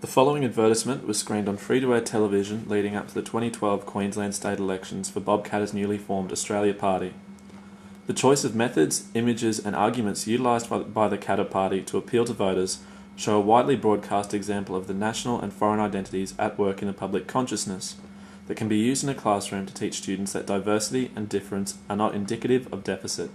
The following advertisement was screened on free-to-air television leading up to the 2012 Queensland state elections for Bob Katter's newly formed Australia Party. The choice of methods, images and arguments utilised by the Katter Party to appeal to voters show a widely broadcast example of the national and foreign identities at work in the public consciousness that can be used in a classroom to teach students that diversity and difference are not indicative of deficit.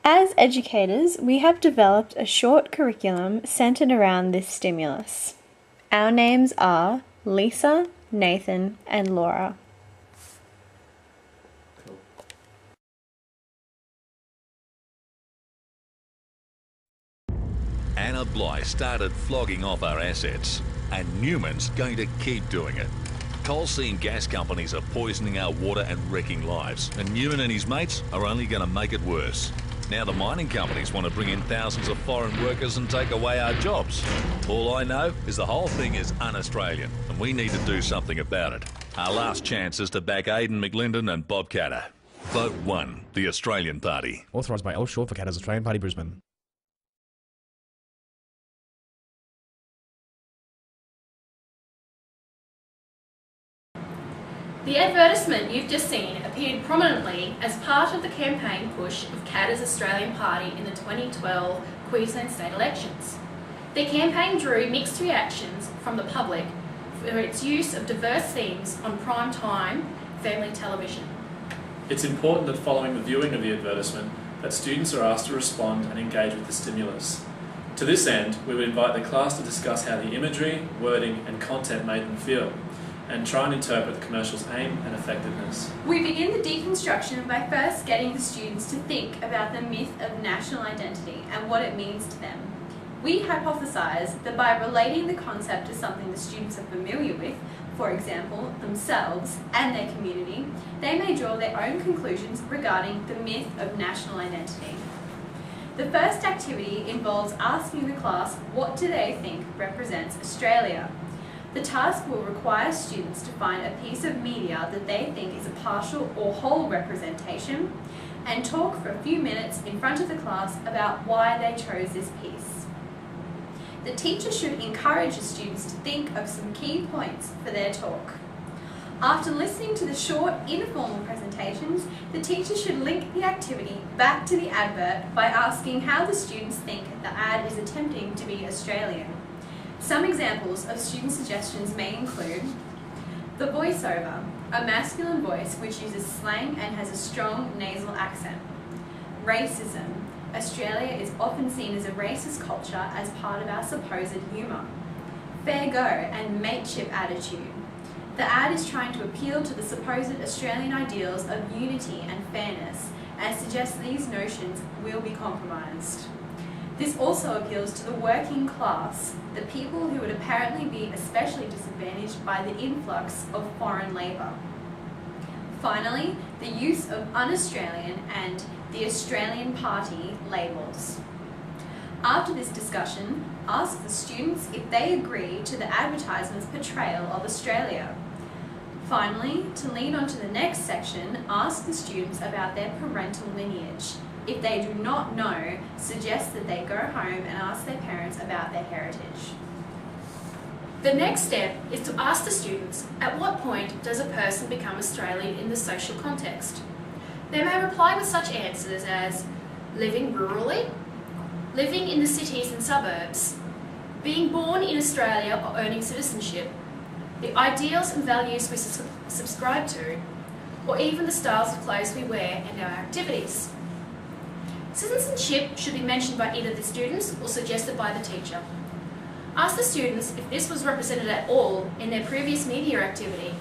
As educators, we have developed a short curriculum centered around this stimulus. Our names are Lisa, Nathan, and Laura. Anna Bly started flogging off our assets, and Newman's going to keep doing it. Coal seam gas companies are poisoning our water and wrecking lives, and Newman and his mates are only going to make it worse. Now the mining companies want to bring in thousands of foreign workers and take away our jobs. All I know is the whole thing is un-Australian, and we need to do something about it. Our last chance is to back Aidan McLinden and Bob Katter. Vote 1, the Australian Party. Authorised by L. Shaw for Katter's Australian Party, Brisbane. The advertisement you've just seen appeared prominently as part of the campaign push of Katter's Australian Party in the 2012 Queensland state elections. The campaign drew mixed reactions from the public for its use of diverse themes on prime time family television. It's important that following the viewing of the advertisement that students are asked to respond and engage with the stimulus. To this end, we would invite the class to discuss how the imagery, wording and content made them feel, and try and interpret the commercial's aim and effectiveness. We begin the deconstruction by first getting the students to think about the myth of national identity and what it means to them. We hypothesise that by relating the concept to something the students are familiar with, for example, themselves and their community, they may draw their own conclusions regarding the myth of national identity. The first activity involves asking the class what do they think represents Australia. The task will require students to find a piece of media that they think is a partial or whole representation and talk for a few minutes in front of the class about why they chose this piece. The teacher should encourage the students to think of some key points for their talk. After listening to the short, informal presentations, the teacher should link the activity back to the advert by asking how the students think the ad is attempting to be Australian. Some examples of student suggestions may include the voiceover, a masculine voice which uses slang and has a strong nasal accent. Racism, Australia is often seen as a racist culture as part of our supposed humour. Fair go and mateship attitude. The ad is trying to appeal to the supposed Australian ideals of unity and fairness and suggests these notions will be compromised. This also appeals to the working class, the people who would apparently be especially disadvantaged by the influx of foreign labour. Finally, the use of un-Australian and the Australian Party labels. After this discussion, ask the students if they agree to the advertisement's portrayal of Australia. Finally, to lead on to the next section, ask the students about their parental lineage. If they do not know, suggest that they go home and ask their parents about their heritage. The next step is to ask the students at what point does a person become Australian in the social context. They may reply with such answers as living rurally, living in the cities and suburbs, being born in Australia or earning citizenship, the ideals and values we subscribe to, or even the styles of clothes we wear and our activities. Citizenship should be mentioned by either the students or suggested by the teacher. Ask the students if this was represented at all in their previous media activity.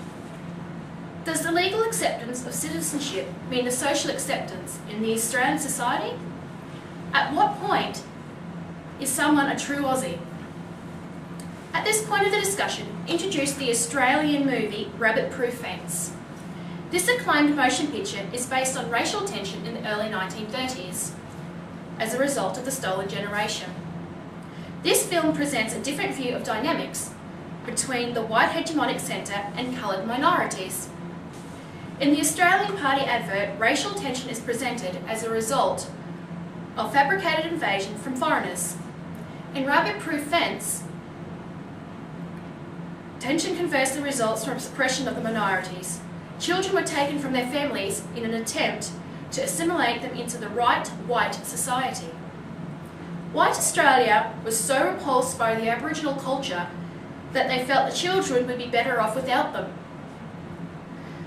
Does the legal acceptance of citizenship mean the social acceptance in the Australian society? At what point is someone a true Aussie? At this point of the discussion, introduce the Australian movie Rabbit Proof Fence. This acclaimed motion picture is based on racial tension in the early 1930s as a result of the Stolen Generation. This film presents a different view of dynamics between the white hegemonic centre and coloured minorities. In the Australian Party advert, racial tension is presented as a result of fabricated invasion from foreigners. In Rabbit Proof Fence, Detention conversely results from suppression of the minorities. Children were taken from their families in an attempt to assimilate them into the right white society. White Australia was so repulsed by the Aboriginal culture that they felt the children would be better off without them.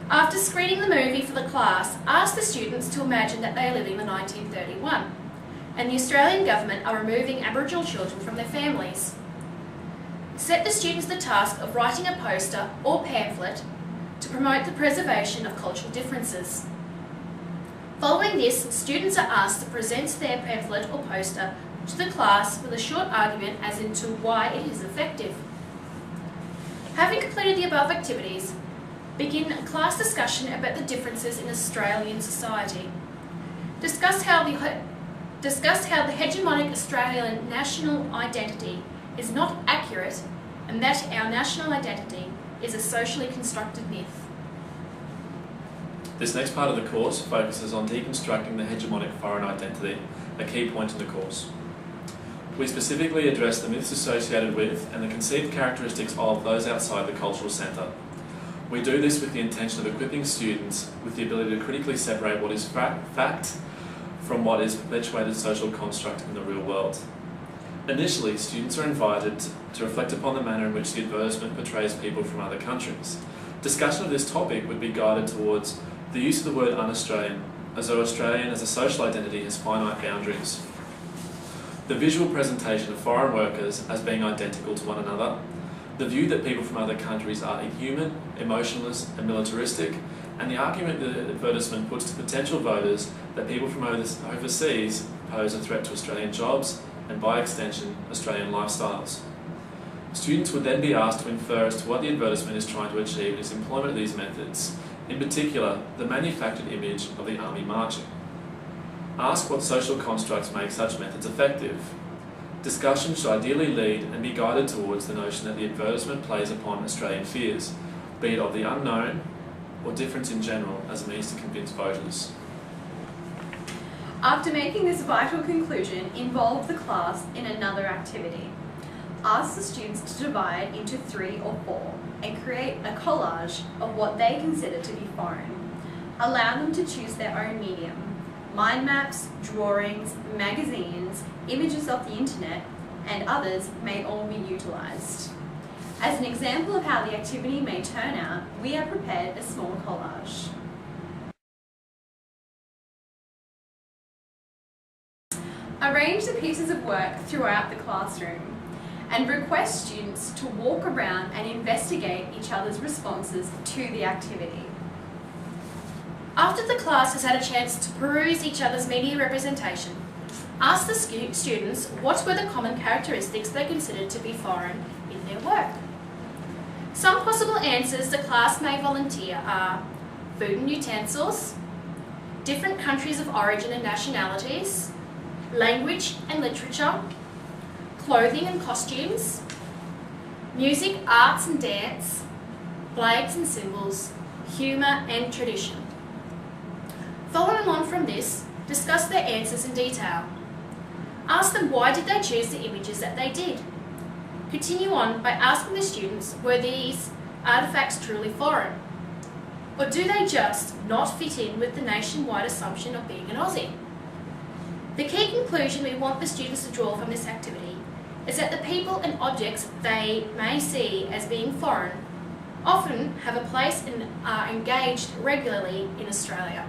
After screening the movie for the class, asked the students to imagine that they are living in 1931 and the Australian government are removing Aboriginal children from their families. Set the students the task of writing a poster or pamphlet to promote the preservation of cultural differences. Following this, students are asked to present their pamphlet or poster to the class with a short argument as into why it is effective. Having completed the above activities, begin a class discussion about the differences in Australian society. Discuss how the hegemonic Australian national identity is not accurate and that our national identity is a socially constructed myth. This next part of the course focuses on deconstructing the hegemonic foreign identity, a key point in the course. We specifically address the myths associated with and the conceived characteristics of those outside the cultural centre. We do this with the intention of equipping students with the ability to critically separate what is fact from what is perpetuated social construct in the real world. Initially, students are invited to reflect upon the manner in which the advertisement portrays people from other countries. Discussion of this topic would be guided towards the use of the word un-Australian, as though Australian as a social identity has finite boundaries. The visual presentation of foreign workers as being identical to one another, the view that people from other countries are inhuman, emotionless and militaristic, and the argument that the advertisement puts to potential voters that people from overseas pose a threat to Australian jobs and, by extension, Australian lifestyles. Students would then be asked to infer as to what the advertisement is trying to achieve in its employment of these methods, in particular, the manufactured image of the army marching. Ask what social constructs make such methods effective. Discussion should ideally lead and be guided towards the notion that the advertisement plays upon Australian fears, be it of the unknown or difference in general, as a means to convince voters. After making this vital conclusion, involve the class in another activity. Ask the students to divide into 3 or 4 and create a collage of what they consider to be foreign. Allow them to choose their own medium. Mind maps, drawings, magazines, images of the internet, and others may all be utilised. As an example of how the activity may turn out, we have prepared a small collage. Arrange the pieces of work throughout the classroom and request students to walk around and investigate each other's responses to the activity. After the class has had a chance to peruse each other's media representation, ask the students what were the common characteristics they considered to be foreign in their work. Some possible answers the class may volunteer are food and utensils, different countries of origin and nationalities, language and literature, clothing and costumes, music, arts and dance, blades and symbols, humour and tradition. Following on from this, discuss their answers in detail. Ask them why did they choose the images that they did. Continue on by asking the students were these artefacts truly foreign, or do they just not fit in with the nationwide assumption of being an Aussie. The key conclusion we want the students to draw from this activity is that the people and objects they may see as being foreign often have a place and are engaged regularly in Australia.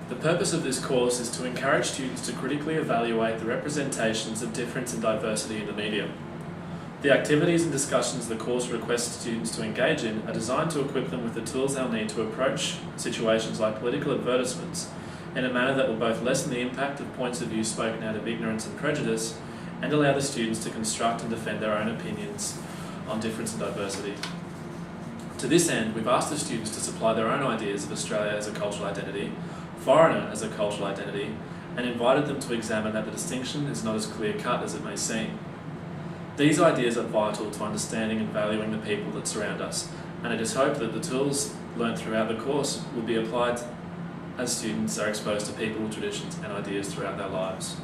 The purpose of this course is to encourage students to critically evaluate the representations of difference and diversity in the media. The activities and discussions the course requests students to engage in are designed to equip them with the tools they'll need to approach situations like political advertisements in a manner that will both lessen the impact of points of view spoken out of ignorance and prejudice and allow the students to construct and defend their own opinions on difference and diversity. To this end, we've asked the students to supply their own ideas of Australia as a cultural identity, foreigner as a cultural identity, and invited them to examine that the distinction is not as clear-cut as it may seem. These ideas are vital to understanding and valuing the people that surround us, and it is hoped that the tools learned throughout the course will be applied as students are exposed to people, traditions and ideas throughout their lives.